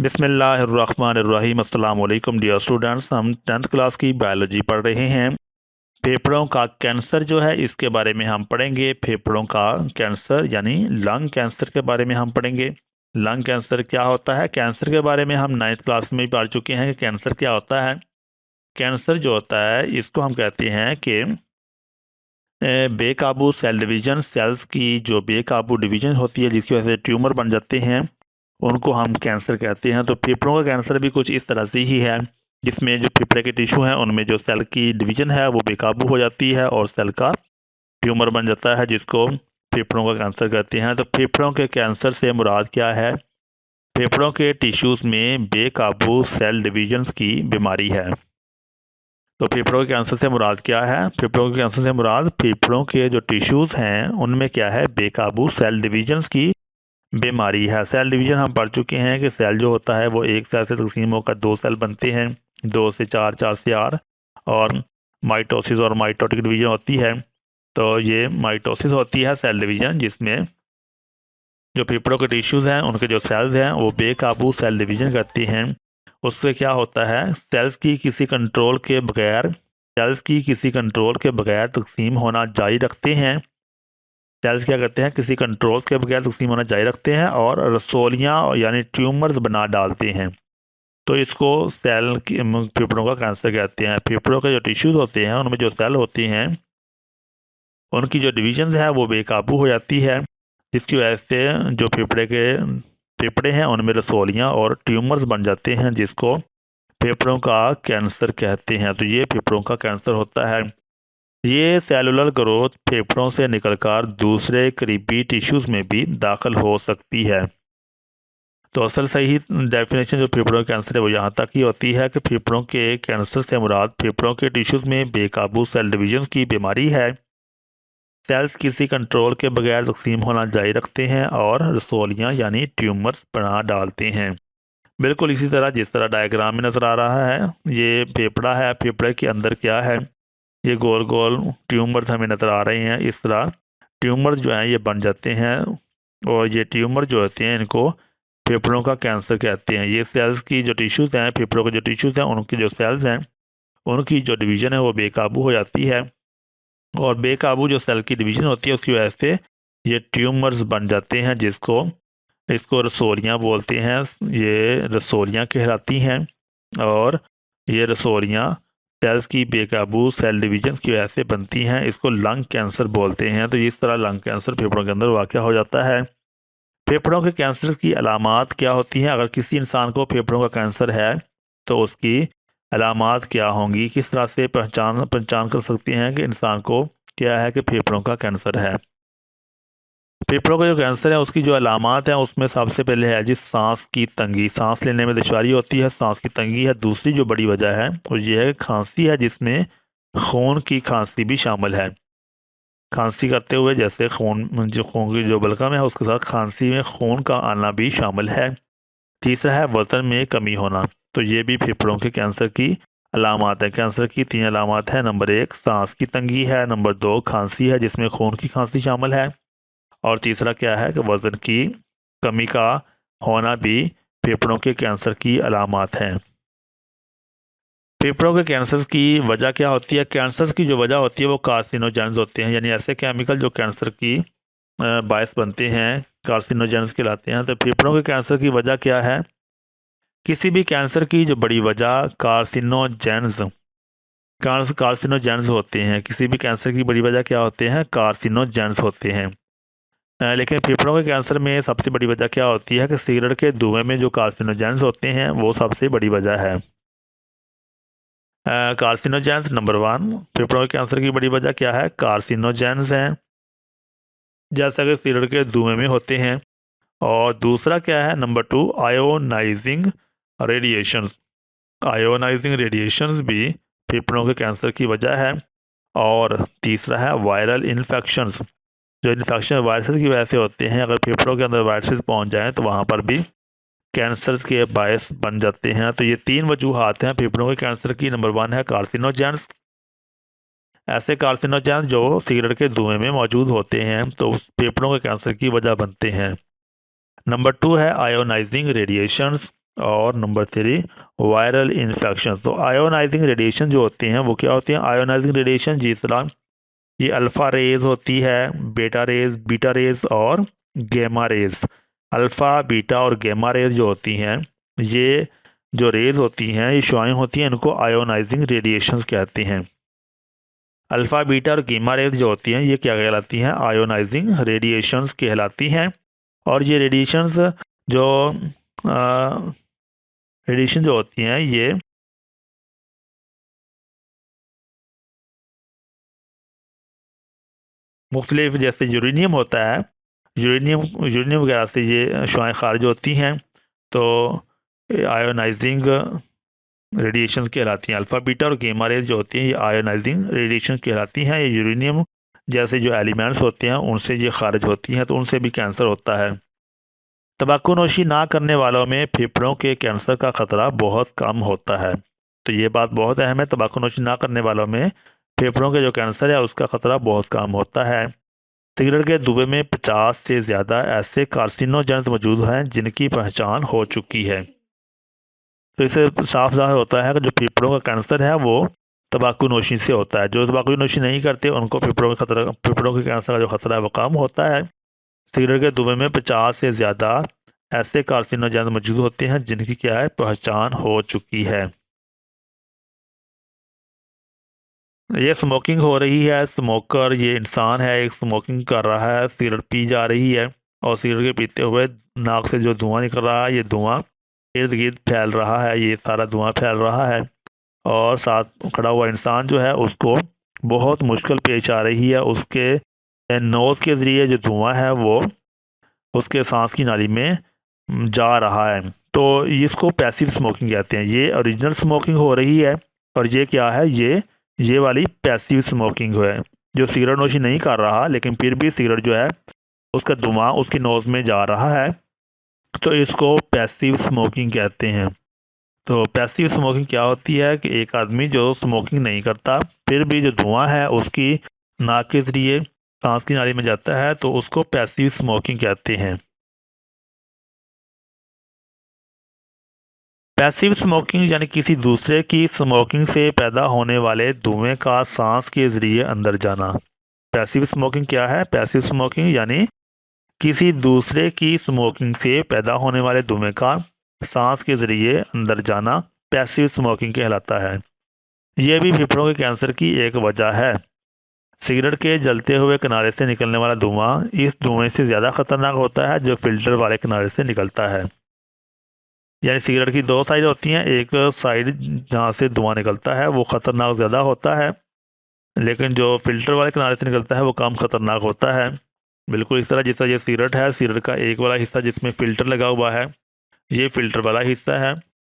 बिस्मिल्लाहिर्रहमानिर्रहीम। अस्सलाम वालेकुम डियर स्टूडेंट्स, हम 10th क्लास की बायोलॉजी पढ़ रहे हैं। फेफड़ों का कैंसर जो है इसके बारे में हम पढ़ेंगे। फेफड़ों का कैंसर यानी लंग कैंसर के बारे में हम पढ़ेंगे। लंग कैंसर क्या होता है, कैंसर के बारे में हम 9th क्लास में भी पढ़ चुके हैं कि कैंसर क्या होता है। कैंसर जो होता है इसको हम कहते हैं कि बेकाबू सेल डिवीजन, सेल्स की जो बेकाबू डिवीजन होती है जिसकी वजह से ट्यूमर बन जाते हैं, उनको हम कैंसर कहते हैं। तो फेफड़ों का कैंसर भी कुछ इस तरह से ही है, जिसमें जो फेफड़े के टिश्यू हैं उनमें जो सेल की डिवीजन है वो बेकाबू हो जाती है और सेल का ट्यूमर बन जाता है, जिसको फेफड़ों का कैंसर कहते हैं। तो फेफड़ों के कैंसर से मुराद क्या है? फेफड़ों के टिश्यूज़ में बेकाबू सेल डिवीजन की बीमारी है। तो फेफड़ों के कैंसर से मुराद क्या है? फेफड़ों के कैंसर से मुराद फेफड़ों के जो टिश्यूज़ हैं उनमें क्या है, बेकाबू सेल डिवीजन्स की बीमारी है। सेल डिवीजन हम पढ़ चुके हैं कि सेल जो होता है वो एक सेल से तकसीम होकर दो सेल बनते हैं, 2 से 4, 4 से 8, और माइटोसिस और माइटोटिक डिवीजन होती है। तो ये माइटोसिस होती है सेल डिवीजन, जिसमें जो फेफड़ों के टिश्यूज़ हैं उनके जो सेल्स हैं वो बेकाबू सेल डिवीजन करती हैं। उससे क्या होता है, सेल्स की किसी कंट्रोल के बगैर तकसीम होना जारी रखते हैं। सेल्स क्या करते हैं, किसी कंट्रोल के बगैर तकसीम होना जारी रखते हैं और रसोलियाँ यानी ट्यूमर्स बना डालते हैं। तो इसको सेल की फेफड़ों का कैंसर कहते हैं। फेफड़ों के जो टिश्यूज़ होते हैं उनमें जो सेल होती हैं उनकी जो डिवीजन है वो बेकाबू हो जाती है, जिसकी वजह से जो फेफड़े हैं उनमें रसोलियाँ और ट्यूमर्स बन जाते हैं, जिसको फेफड़ों का कैंसर कहते हैं। तो ये फेफड़ों का कैंसर होता है। ये सेलुलर ग्रोथ फेफड़ों से निकलकर दूसरे करीबी टिश्यूज़ में भी दाखिल हो सकती है। तो असल सही डेफिनेशन जो फेफड़ों के कैंसर है वो यहाँ तक ही होती है कि फेफड़ों के कैंसर से मुराद फेफड़ों के टिश्यूज़ में बेकाबू सेल डिवीजन की बीमारी है। सेल्स किसी कंट्रोल के बगैर तकसीम होना जारी रखते हैं और रसोलियाँ यानी ट्यूमर्स बना डालते हैं। बिल्कुल इसी तरह जिस तरह डायग्राम में नज़र आ रहा है, ये फेफड़ा है, फेफड़े के अंदर क्या है, ये गोल गोल ट्यूमर्स हमें नज़र आ रहे हैं। इस तरह ट्यूमर जो हैं ये बन जाते हैं, और ये ट्यूमर जो होते हैं इनको फेफड़ों का कैंसर कहते हैं। ये सेल्स की जो टिश्यूज़ हैं, फेफड़ों के जो टिश्यूज़ हैं उनकी जो सेल्स हैं उनकी जो डिवीज़न है वो बेकाबू हो जाती है, और बेकाबू जो सेल की डिवीज़न होती है उसकी वजह से ये ट्यूमर्स बन जाते हैं, इसको रसोलियाँ बोलते हैं। ये रसोलियाँ कहलाती हैं, और ये रसोलियाँ सेल्स की बेकाबू सेल डिवीजन की वजह से बनती हैं। इसको लंग कैंसर बोलते हैं। तो इस तरह लंग कैंसर फेफड़ों के अंदर वाक़या हो जाता है। फेफड़ों के कैंसर की अलामात क्या होती हैं? अगर किसी इंसान को फेफड़ों का कैंसर है तो उसकी अलामात क्या होंगी, किस तरह से पहचान कर सकते हैं कि इंसान को क्या है कि फेफड़ों का कैंसर है। फेफड़ों का जो कैंसर है उसकी जो अलामात हैं उसमें सबसे पहले है जी सांस की तंगी। सांस लेने में दुश्वारी होती है, सांस की तंगी है। दूसरी जो बड़ी वजह है वो ये है कि खांसी है, जिसमें खून की खांसी भी शामिल है। खांसी करते हुए जैसे खून की जो बलगम है उसके साथ खांसी में खून का आना भी शामिल है। तीसरा है वज़न में कमी होना। तो ये भी फेफड़ों के कैंसर की अलामात है। कैंसर की 3 अलामात है। नंबर 1 सांस की तंगी है, नंबर 2 खांसी है जिसमें खून की खांसी शामिल है, और तीसरा क्या है कि वज़न की कमी का होना भी फेफड़ों के कैंसर की अलामात हैं। फेफड़ों के कैंसर की वजह क्या होती है? कैंसर की जो वजह होती है वो कार्सिनोजेंस होते हैं, यानी ऐसे केमिकल जो कैंसर की बायस बनते हैं, कार्सिनोजेंस कहलाते हैं। तो फेफड़ों के कैंसर की वजह क्या है? किसी भी कैंसर की जो बड़ी वजह कार्सिनोजेंस होते हैं। किसी भी कैंसर की बड़ी वजह क्या होते हैं? कार्सिनोजेंस होते हैं। लेकिन फेफड़ों के कैंसर में सबसे बड़ी वजह क्या होती है कि सिगरेट के धुएं में जो कार्सिनोजेंस होते हैं वो सबसे बड़ी वजह है। कार्सिनोजेंस नंबर 1, फेफड़ों के कैंसर की बड़ी वजह क्या है? कार्सिनोजेंस हैं, जैसा कि सिगरेट के धुएं में होते हैं। और दूसरा क्या है? Number 2, ionising radiations. Ionising radiations भी फेफड़ों के कैंसर की वजह है। और तीसरा है वायरल इन्फेक्शंस। जो इन्फेक्शन वायरसेस की वजह से होते हैं, अगर फेफड़ों के अंदर वायरसेस पहुंच जाएं तो वहां पर भी कैंसर के बायस बन जाते हैं। तो ये 3 वजूहात हैं फेफड़ों के कैंसर की। नंबर 1 है कार्सिनोजेंस, ऐसे कार्सिनोजेंस जो सिगरेट के धुएं में मौजूद होते हैं तो उस फेफड़ों के कैंसर की वजह बनते हैं। नंबर 2 है आयोनाइजिंग रेडिएशंस, और नंबर 3 वायरल इन्फेक्शन। तो आयोनाइजिंग रेडिएशन जो होती हैं वो क्या होती हैं? आयोनाइजिंग रेडिएशन जिस तरह ये अल्फ़ा रेज होती है, बीटा रेज और गेमा रेज। अल्फ़ा, बीटा और गेमा रेज जो होती हैं, ये जो रेज होती हैं, ये शुआएं होती हैं, इनको आयोनाइजिंग रेडिएशंस कहते हैं। अल्फ़ा, बीटा और गेमा रेज जो होती हैं, ये क्या कहलाती हैं? आयोनाइजिंग रेडिएशंस कहलाती हैं। और ये रेडिएशंस जो रेडिएशन जो होती हैं, ये मुख्तलिफ, जैसे यूरेनियम होता है, यूरेनियम यूरेनियम वगैरह से ये शुआएं खारिज होती हैं, तो आयोनाइजिंग रेडिएशन कहलाती हैं। अल्फ़ा, बीटा और गेमा रेज जो होती हैं, ये आयोनाइजिंग रेडिएशन कहलाती हैं। ये यूरेनियम जैसे जो एलिमेंट्स होते हैं उनसे ये खारिज होती हैं, तो उनसे भी कैंसर होता है। तंबाकूनोशी ना करने वालों में फेफड़ों के कैंसर का खतरा बहुत कम होता है। तो ये बात बहुत अहम है, तंबाकूनोशी ना करने वालों में फेफड़ों के जो कैंसर है उसका खतरा बहुत कम होता है। सिगरेट के धुएं में 50 से ज़्यादा ऐसे कार्सिनोजेंस मौजूद हैं जिनकी पहचान हो चुकी है। तो इससे साफ ज़ाहिर होता है कि जो फेफड़ों का कैंसर है वो तंबाकूनोशी से होता है। जो तंबाकूनोशी नहीं करते उनको फेफड़ों के कैंसर का जो खतरा है वो कम होता है। सिगरेट के धुएं में 50 से ज़्यादा ऐसे कार्सिनोजेंस मौजूद होते हैं जिनकी क्या है? पहचान हो चुकी है। ये स्मोकिंग हो रही है, स्मोकर ये इंसान है, एक स्मोकिंग कर रहा है, सिगरेट पी जा रही है और सिगरेट के पीते हुए नाक से जो धुआं निकल रहा है, ये धुआं इर्द गिर्द फैल रहा है, ये सारा धुआं फैल रहा है। और साथ खड़ा हुआ इंसान जो है उसको बहुत मुश्किल पेश आ रही है। उसके नोज़ के ज़रिए जो धुआं है वो उसके सांस की नाली में जा रहा है। तो इसको पैसिव स्मोकिंग कहते हैं। ये ओरिजिनल स्मोकिंग हो रही है और ये क्या है? ये वाली पैसिव स्मोकिंग है। जो सिगरेट नोशी नहीं कर रहा लेकिन फिर भी सिगरेट जो है उसका धुआं उसकी नोज़ में जा रहा है, तो इसको पैसिव स्मोकिंग कहते हैं। तो पैसिव स्मोकिंग क्या होती है कि एक आदमी जो स्मोकिंग नहीं करता फिर भी जो धुआं है उसकी नाक के ज़रिए सांस की नाली में जाता है, तो उसको पैसिव स्मोकिंग कहते हैं। पैसिव स्मोकिंग यानी किसी दूसरे की स्मोकिंग से पैदा होने वाले धुएं का सांस के ज़रिए अंदर जाना। पैसिव स्मोकिंग क्या है? पैसिव स्मोकिंग यानी किसी दूसरे की स्मोकिंग से पैदा होने वाले धुएं का सांस के ज़रिए अंदर जाना पैसिव स्मोकिंग कहलाता है। यह भी फेफड़ों के कैंसर की एक वजह है। सिगरेट के जलते हुए किनारे से निकलने वाला धुआं इस धुएं से ज़्यादा खतरनाक होता है जो फिल्टर वाले किनारे से निकलता है। यानी सिगरेट की दो साइड होती हैं, एक साइड जहाँ से धुआं निकलता है वो ख़तरनाक ज़्यादा होता है, लेकिन जो फिल्टर वाले किनारे से निकलता है वो कम ख़तरनाक होता है। बिल्कुल इस तरह जिस तरह ये सिगरेट है, सिगरेट का एक वाला हिस्सा जिसमें फ़िल्टर लगा हुआ है, ये फ़िल्टर वाला हिस्सा है,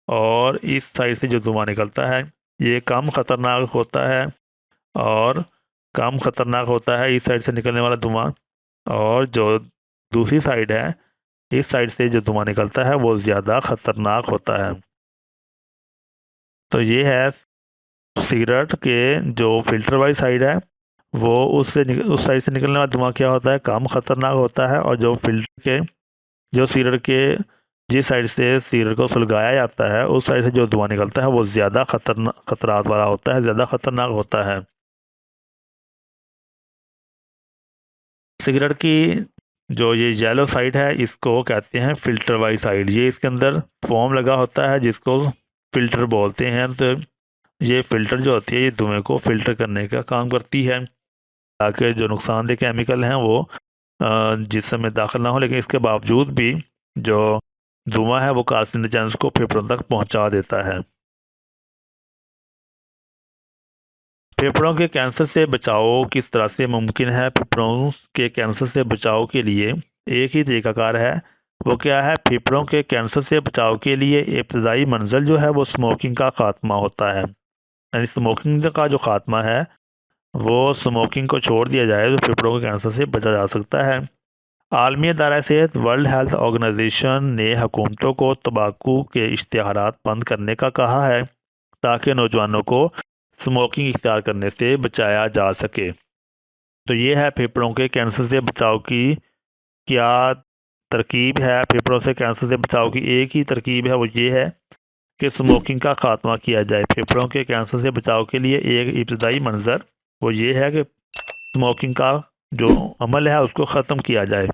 और इस साइड से जो धुआं निकलता है ये कम ख़तरनाक होता है, और कम ख़तरनाक होता है इस साइड से निकलने वाला धुआं। और जो दूसरी साइड है, इस साइड से जो धुआं निकलता है वो ज़्यादा ख़तरनाक होता है। तो ये है सिगरेट के जो फिल्टर वाली साइड है वो उस साइड से निकलने वाला धुआं क्या होता है? कम ख़तरनाक होता है। और जो फिल्टर के जो सिगरेट के जिस साइड से सिगरेट को सुलगाया जाता है उस साइड से जो धुआं निकलता है वो ज़्यादा खतरात वाला होता है, ज़्यादा ख़तरनाक होता है। सिगरेट की जो ये येलो साइड है इसको कहते हैं फ़िल्टर वाली साइड। ये इसके अंदर फोम लगा होता है जिसको फ़िल्टर बोलते हैं। तो ये फ़िल्टर जो होती है ये धुएं को फ़िल्टर करने का काम करती है ताकि जो नुकसानदेह केमिकल हैं वो जिस्म में दाखिल ना हो, लेकिन इसके बावजूद भी जो धुआं है वो कार्सिनोजेंस को फेफड़ों तक पहुंचा देता है। फेफड़ों के कैंसर से बचाव किस तरह से मुमकिन है? फेफड़ों के कैंसर से बचाव के लिए एक ही तरीकाकार है। वो क्या है? फेफड़ों के कैंसर से बचाव के लिए इब्तदाई मंजिल जो है वो स्मोकिंग का खात्मा होता है। यानी स्मोकिंग का जो खात्मा है वो स्मोकिंग को छोड़ दिया जाए तो फेफड़ों के कैंसर से बचा जा सकता है। आलमी अदारा सेहत वर्ल्ड हेल्थ ऑर्गेनाइजेशन ने हुकूमतों को तंबाकू के इश्तिहारात बंद करने का कहा है ताकि नौजवानों को स्मोकिंग इख्तियार करने से बचाया जा सके। तो ये है फेफड़ों के कैंसर से बचाव की क्या तरकीब है फेफड़ों से कैंसर से बचाव की, एक ही तरकीब है, वो ये है कि स्मोकिंग का खात्मा किया जाए। फेफड़ों के कैंसर से बचाव के लिए एक इब्तदाई मंजर वो ये है कि स्मोकिंग का जो अमल है उसको ख़त्म किया जाए।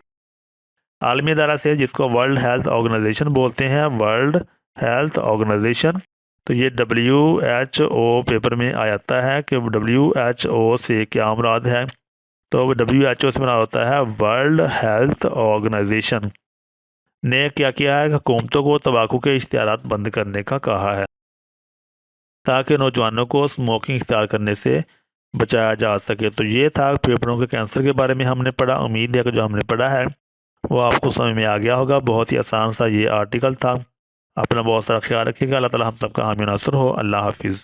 आलमी अदारा से जिसको वर्ल्ड हेल्थ ऑर्गेनाइजेशन बोलते हैं, वर्ल्ड हेल्थ ऑर्गेनाइजेशन, तो ये WHO पेपर में आ जाता है कि WHO से क्या मुराद है। तो WHO से मुराद होता है वर्ल्ड हेल्थ ऑर्गेनाइजेशन ने क्या किया है, हुकूमतों को तंबाकू के इश्तिहारात बंद करने का कहा है ताकि नौजवानों को स्मोकिंग इख्तियार करने से बचाया जा सके। तो ये था फेफड़ों के कैंसर के बारे में हमने पढ़ा। उम्मीद है कि जो हमने पढ़ा है वो आपको समझ में आ गया होगा। बहुत ही आसान सा ये आर्टिकल था। अपना बहुत सारा ख्याल रखिएगा। अल्लाह ताला हम सबका हामी नासर हो। अल्लाह हाफिज़।